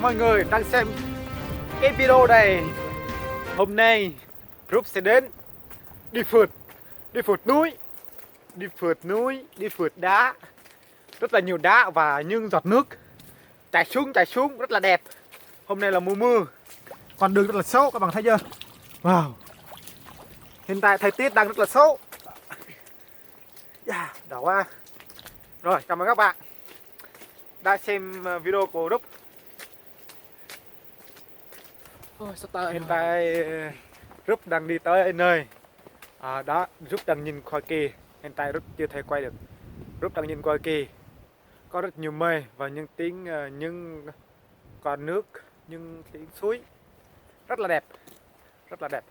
chào mọi người đang xem cái video này. Hôm nay group sẽ đến đi phượt núi, đi phượt đá. Rất là nhiều đá và những giọt nước chảy xuống rất là đẹp. Hôm nay là mùa mưa, con đường rất là xấu, các bạn thấy chưa? Wow, hiện tại thời tiết đang rất là xấu. Đỏ quá. Rồi, cảm ơn các bạn đã xem video của group. Hiện tại group đang đi tới nơi đó, group đang nhìn qua kia. Hiện tại group chưa thể quay được. Group đang nhìn qua kia, có rất nhiều mây và những tiếng những con nước, những tiếng suối rất là đẹp, rất là đẹp.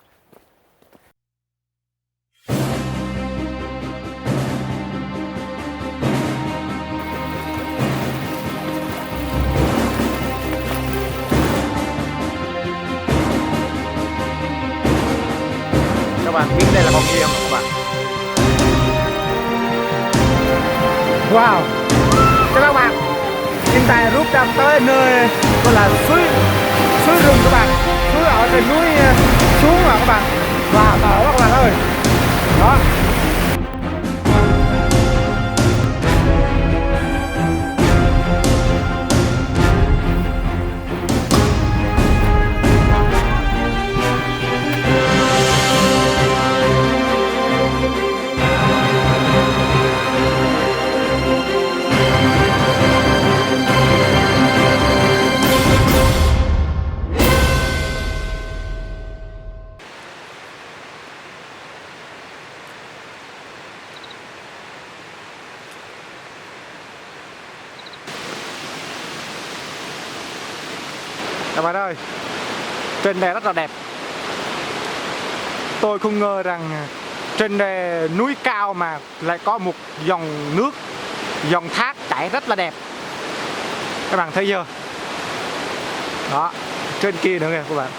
Các bạn biết đây là con gì không các bạn? Wow, chào các bạn. Hiện tại group đang tới nơi gọi là suối rừng các bạn. Suối ở trên núi xuống mà các bạn. Wow, đỏ các bạn ơi. Đó. Các bạn ơi, trên đây rất là đẹp. Tôi không ngờ rằng trên đây núi cao mà lại có một dòng nước, dòng thác chảy rất là đẹp. Các bạn thấy chưa? Đó, trên kia nữa kìa các bạn.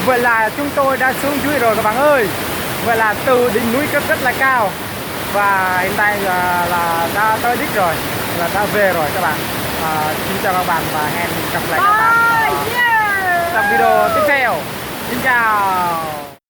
Vậy là chúng tôi đã xuống dưới rồi các bạn ơi. Vậy là từ đỉnh núi rất là cao. Và hiện tại là đã tới đích rồi, là đã về rồi các bạn. Xin chào các bạn và hẹn gặp lại các bạn trong video tiếp theo. Xin chào.